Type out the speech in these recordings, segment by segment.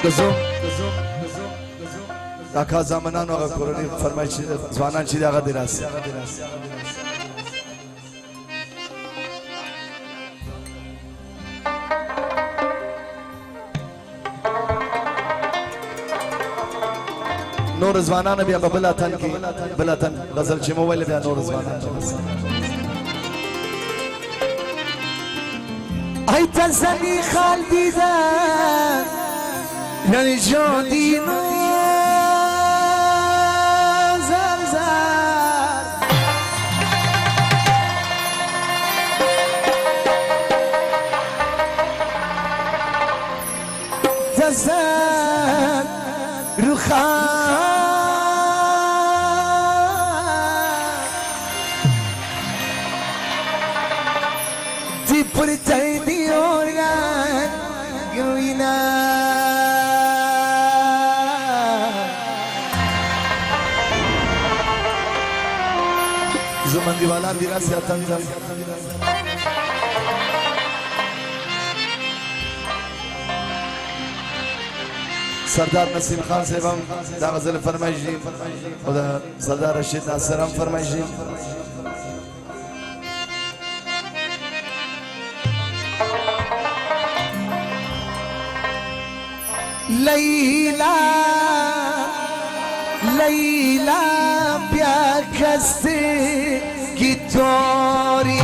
قزوم داکا زمانان آقا کورانی فرمایش زوانان چی آقا دراس نور زوانان بیا بلاتن کی بلاتن غزل چی موبایل بیا نور زوانان ای تزنی خال دیدن یعنی جادی تزن رو دی پر تایدی اورگان گوینا زمان دیوالان دیرا سیاتن سردار نسیم خان صاحب دا غزل فرمایش دي او دا سردار رشید ناصر هم فرمایش دي لیلا لیلا بیا کسی گیتاری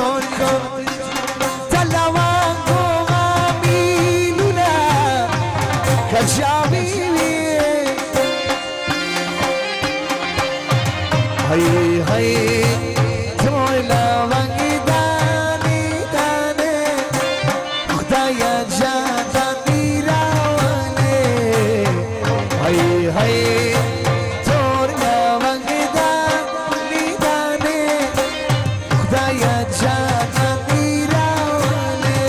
جون کن تلوانگو آمیلونا کجاوی هی هی توی لونگی دانی دانه خدایا جان میراونه هی هی توی لونگی دانی دانه خدایا جان میراونه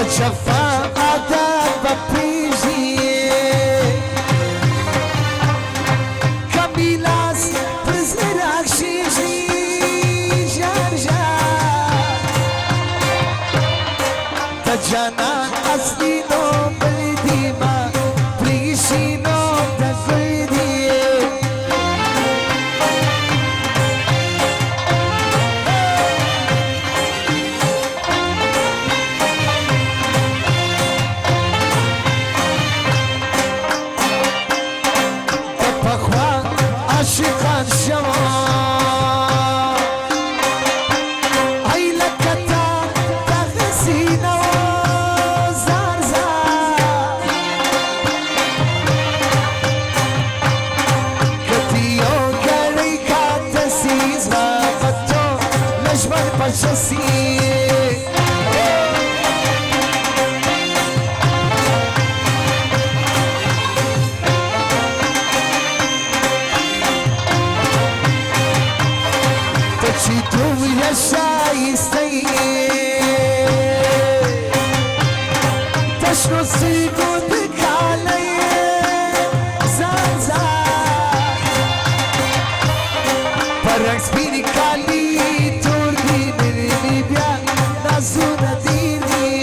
شفاعة ببيجي كابيلاس بزرق شيجي جرجا تجانا أصلي نوم بالديما بريشي نوم تقلدي عاشقان شما هاي لكتا تغسينا وزار زار كتيو كاريكا تسيز ما فتو نجمة بجسي تشيتو يا شايستي تشنو سيقودك علي زنزان برعكس بيني كالي تورني نرمي بيان نازونا ديني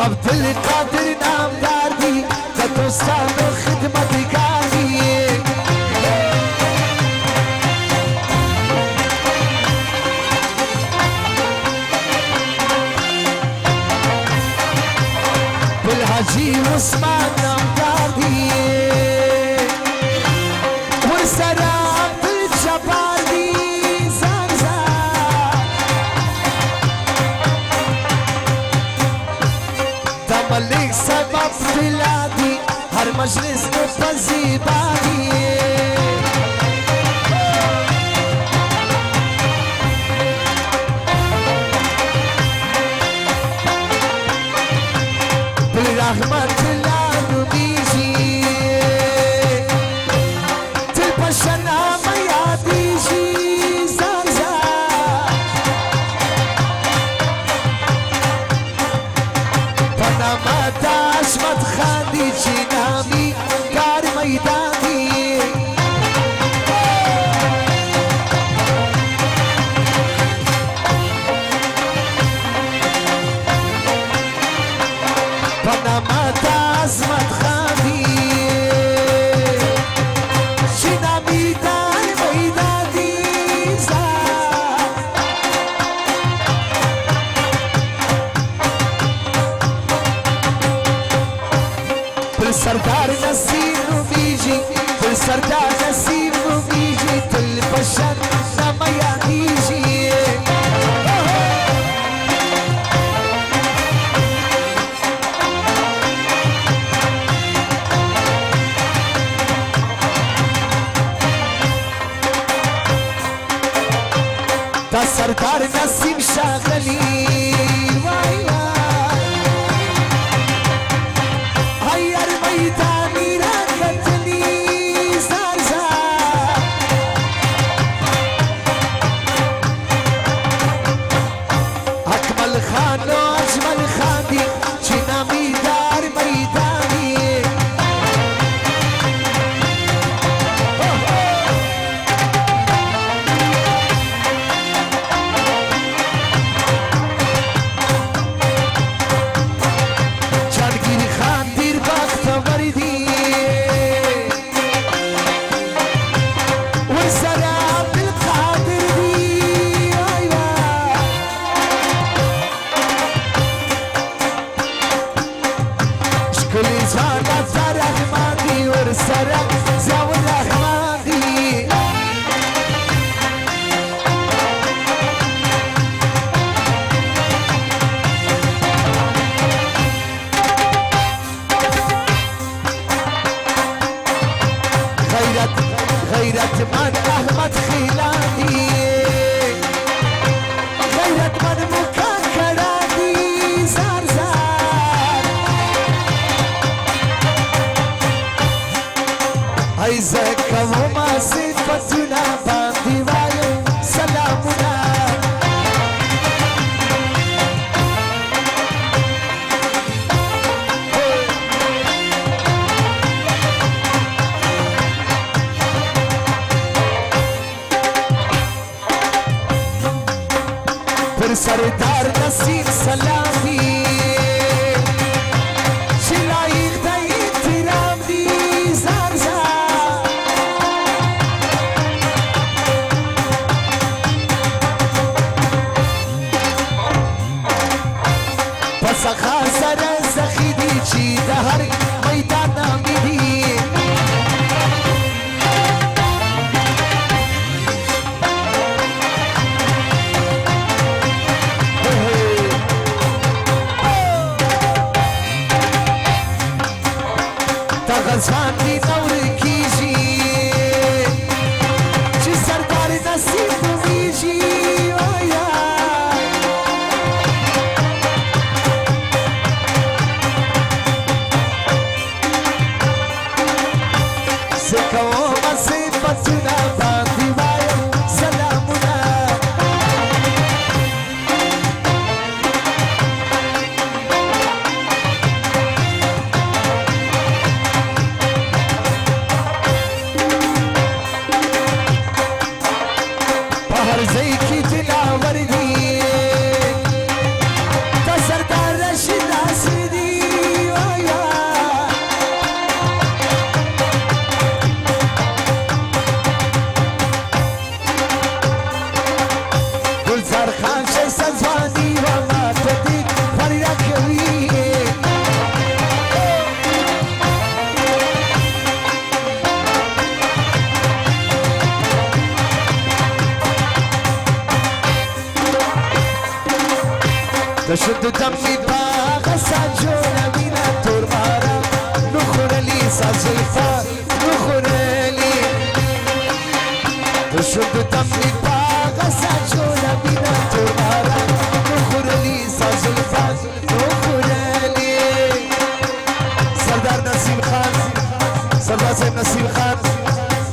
عبد القادر نامدار دی د دوستانو خدمتګار دی بالحاجی عثمان نامدار دی ورسره عبدالجبار دی ملک سبب فلادی هر مجلس کو پذیبانی بالرحمت لانو بیجی تل پشنا میادی جی زنزا پنما داشمت خاندی چی نامی کار میدانی پنما داشمت خاندی چی نامی کار میدانی سردار نسیم بیجی دل سردار نسیم بیجی دل پشن نمیا دیجی تا سردار نسیم شاغلی غيرت من أحمد خلاني غيرت من مكان كراني زار زار عايزك وما صفتنا باندي وايو سلامنا سردار نسیم سلامی شلایق دا احترام دی زار زار پس خاصر زخی دی چی دا هر میدان نامی دی غزوان دی نور کیجی چی سردار نصیب میجی آیا سکو مصیبتنا باندی وایم سلامنا سردار رشید ناصری تشد دمي باغسا جونا بينا تورمارا نخور لي سازلفا نخور لي تشد دمي باغسا جونا بينا تورمارا نخور لي سازلفا نخور لي سردار نسیم خان سردار صاحب نسیم خان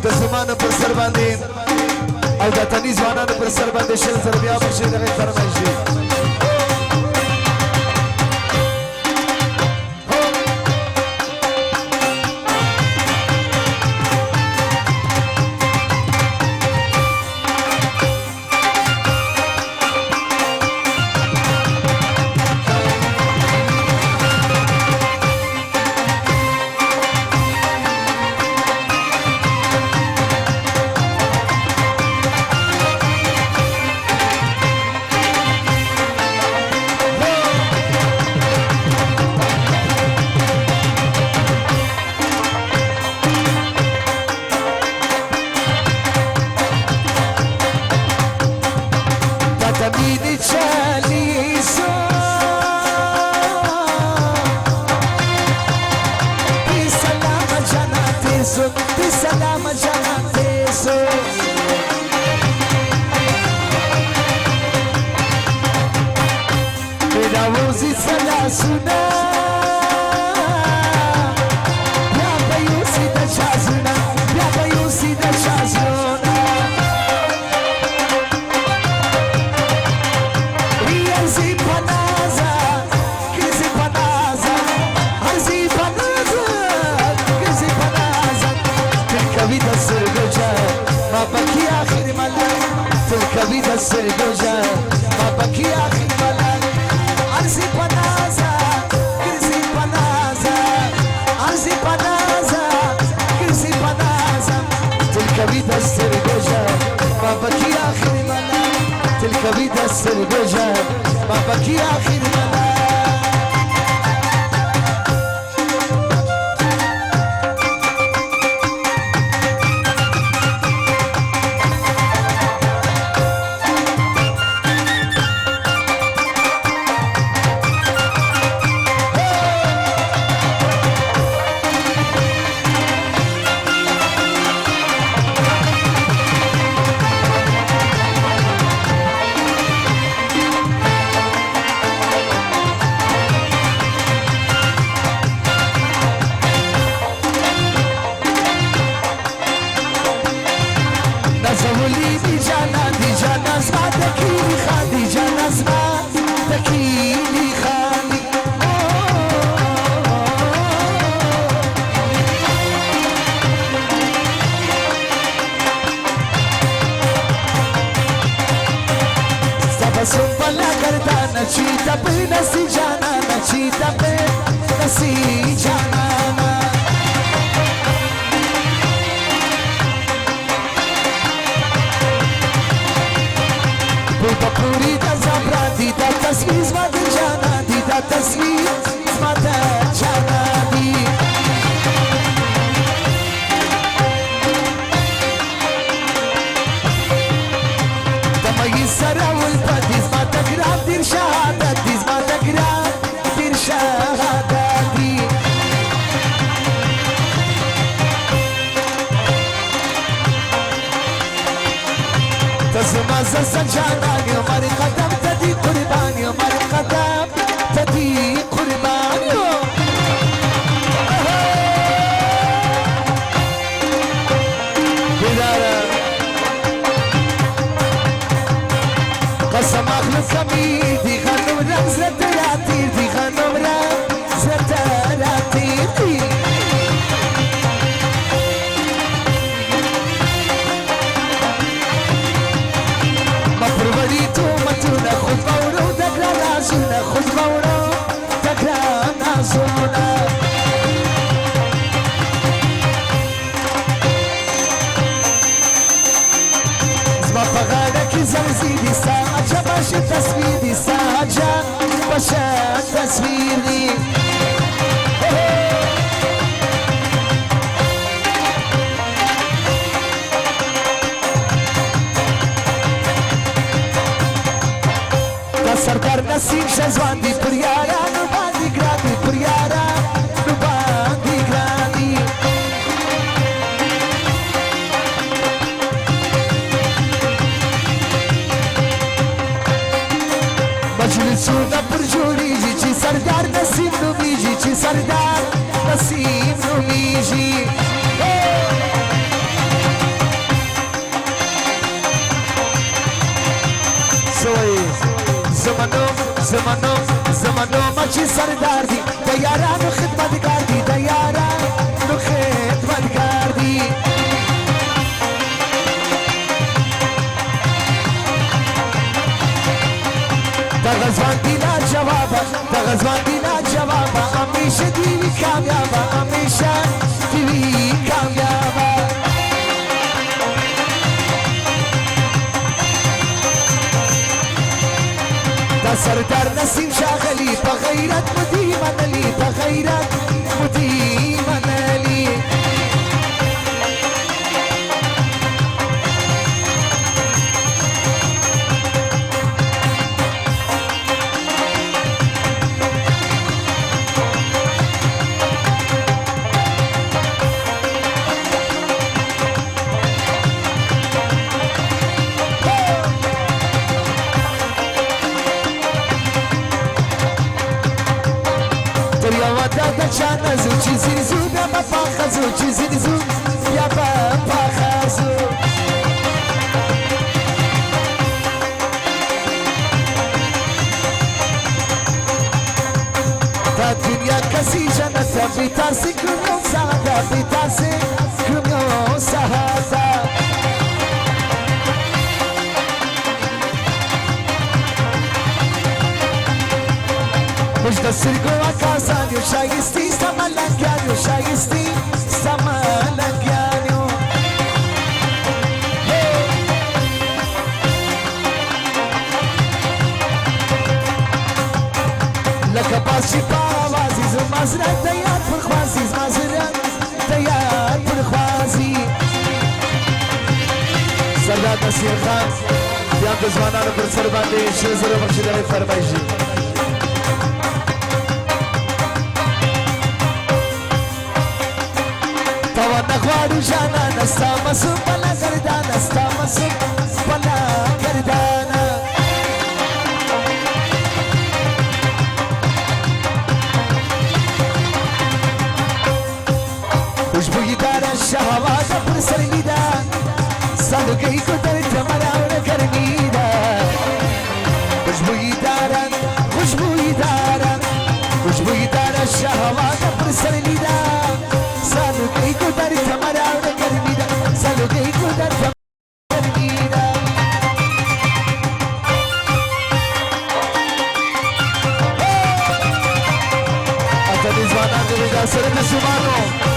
د زمانه پر سر باندې او د تنی ځوانانو پر سر باندې شل زر بیا بخښي دغه فرمایش دی Tamini chaliso Ti salama janate so Ti salama janate so Mera wozi salasuna Ya bayusi da chazuna Ya bayusi da chazuna بكي آخر ملك تلك بيد السرقوجة ما بكي آخر ملك عرزي بنازة كرزي بنازة عرزي بنازة كرزي بنازة تلك بيد السرقوجة ما بكي آخر ملك تلك بيد السرقوجة ما بكي آخر ملك زولي دي جانا زما تكيلي خالي جانا زما تكيلي خالي تبسم بلا گردانا چیتا پہ نسی جانا نا چیتا پہ نسی جانا نا پوری دا زبرا دی دا تصویر زما د جانا دی دا تصویر زما د جانا دی دمایی سره ولپدی زما د ګران دیر شهادت دی زما د ګران دیر شهادت دی تزما زسن جاناني وماري قدم تدي قرباني وماري قدم تدي قرباني بدارة قسم أخلص كميدي خانم رمز لتراتي دي خانم رمز لتراتي مفروريتو متونا خد مورو دقلا نازونا خد مورو دقلا نازونا زما پغانا کی زمزیدی ساجا باشه تصویری ساجا باشه تصویری سردار نسیم شزوان دی پر یارانو باندې ګران دی پر یارانو باندې ګران دی مجلسونه پر جوړیږي چې سردار نسیم نومیږي چې سردار نسیم نومیږي زمانو مچی سردار دی د یارانو خدمتګار دی د یارانو خدمتګار دی د غزوان دی لا جوابه د غزوان دی لا جوابه همیشه دی وی کامیابه همیشه دی وی کامیابه سردار نسیم شاغلی په غیرت مدی منلی په غیرت مدی منلی چانه زو چې زینې زو بیا به پاخه زو چې زینې زو بیا به پاخه زو دا دنیا کسی جنته بې تاسې کړم یو ساعته بې تاسې کړم یو ساعته مش د سترګو عکاسان یو شایستي ستا ملنګیان یو شایستي ستا ملنګیان یو لکه باز چې په آواز یې زما زړه د یاد پر خوازي زما زړه د یاد پر خوازي سردار نصیر خان بیا د ځوانانو پر سر باندې شل زره بخښدنې فرمایشي نغواړو جانانه ستا مسوم بله ګردانه ستا مسوم بله ګردانه خوشبویي داره شهواده پر سر میده سالوګۍ کو درته مراوړه ګرمي ده خوشبویي داره شهواده پر سر میده سالوګۍ کو درته مراوړه ګرمي ده سالوګۍ کو درته ګرمي ده اته دې ځوانان دې دا سره مسلمانو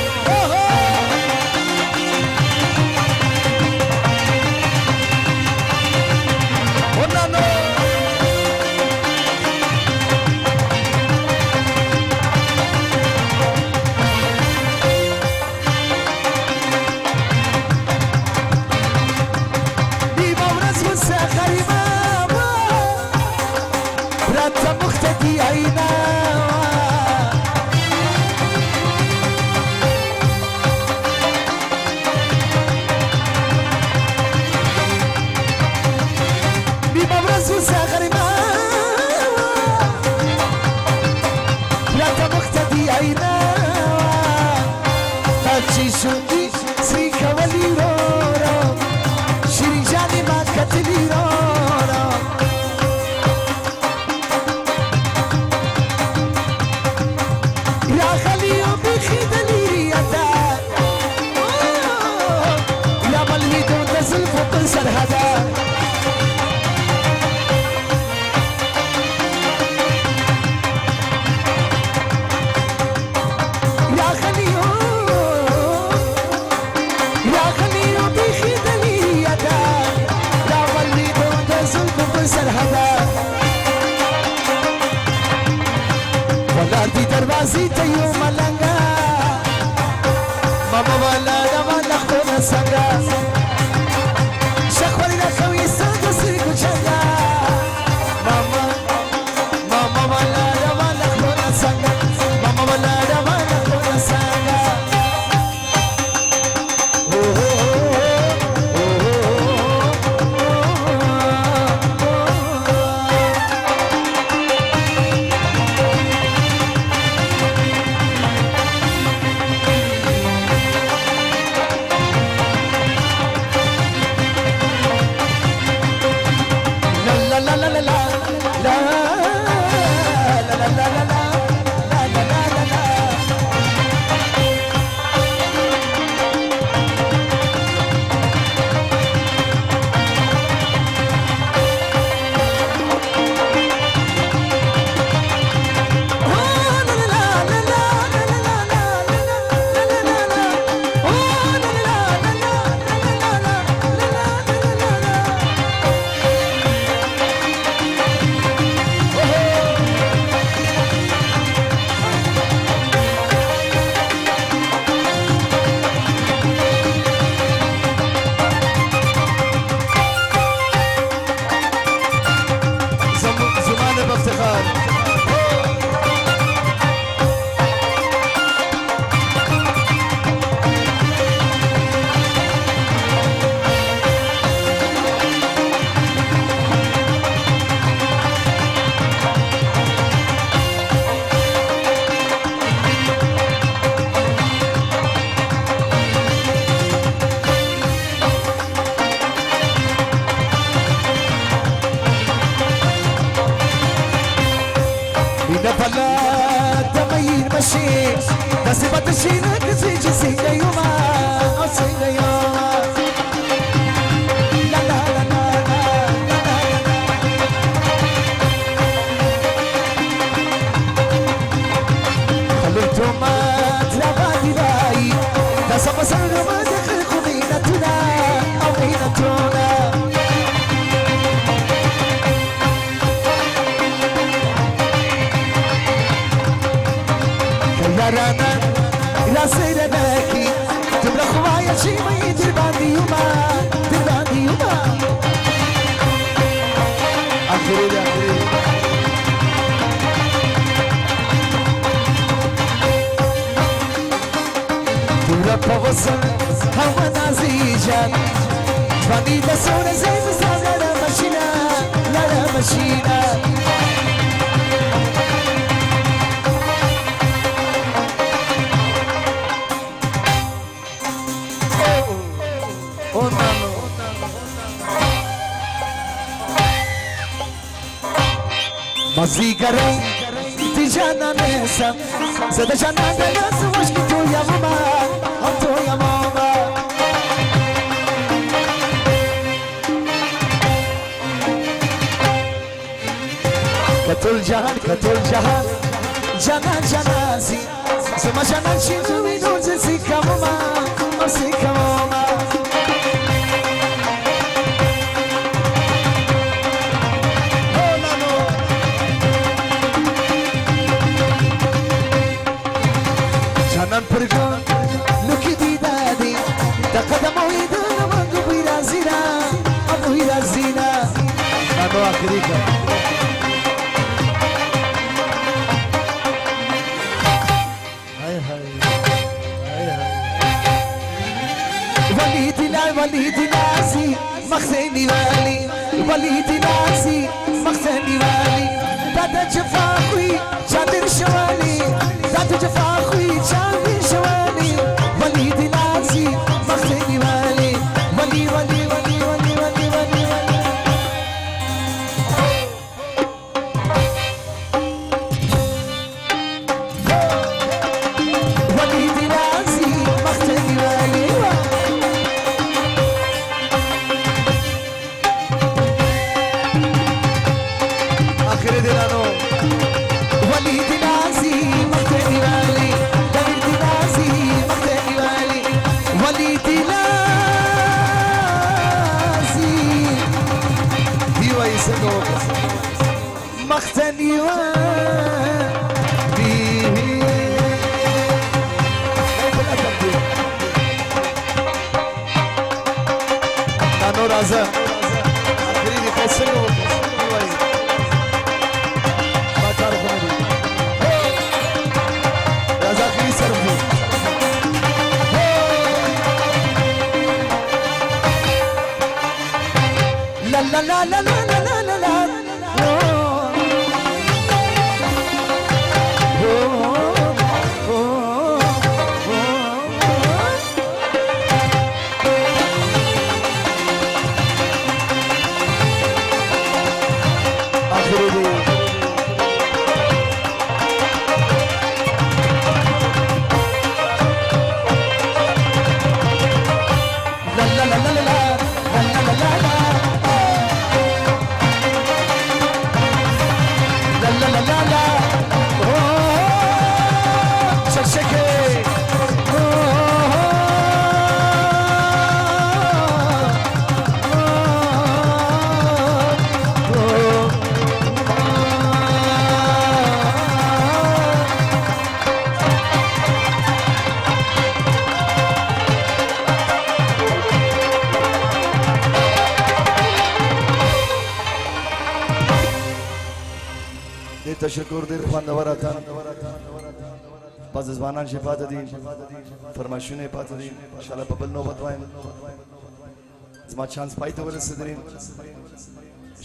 دروازې ته یو ملنګه ماما والا روا نخونه څنګه شخولې راکوي ستا د سترګو چنګه ماما زمان بافتخار فلا تغير مشي نسبة الشيء نسيج سيجا يوما أو سيجا يوما لا لا لا لا خليتم ما تلابادي باي نسبة سيجا ما تخلقوا مينتنا أو مينتنا رانا لا سير باكي تبرا خوايا شي ما يدير باندي يوما دير باندي يوما اخري تبرا بوصل هوا نازيجان باندي دسونا زي مزام لا ماشينا لا ماشينا مزيكاري تجانا نسا زاد جانا ناس واش كنتو يا ماما انتو يا ماما كتول جهان جانا جنازي زما جانا شيتو مينو زيكا ماما زيكا ماما برجون لوكي دي دادي تقدموا يدنا من قبيل زينا أبو إلى زينا أبو أكريكا هاي وليدي ناسي مخزني والي وليدي ناسي مخزني والي دادا جفاخي شادر شوالي دادا جفاخي شادر شوالي وليدي ناسي مخزني والي ولي ولي ولي ولي ولي ولي وليدي ناسي مخزني والي آخر دلانو وليدي ناسي مخزني والي وليدي ناسي مخزني والي وليدي ناسي ديوا يسنو مخزني والي نانو رازا آخری دی خسنو لا لا لا لا لا لا لا لا کړی دی لا لا لا لا لا لا لا لا لا لا لا لا لا شکشکه دې تشکر ډېر خوندور اتن بعض ځوانان چې پاتې دي فرمایشونه یې پاتې دي انشاءالله په بل نوبت وایم زما چانس پای ته ورسېدلی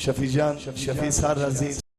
شفیع جان شفیع سار راځي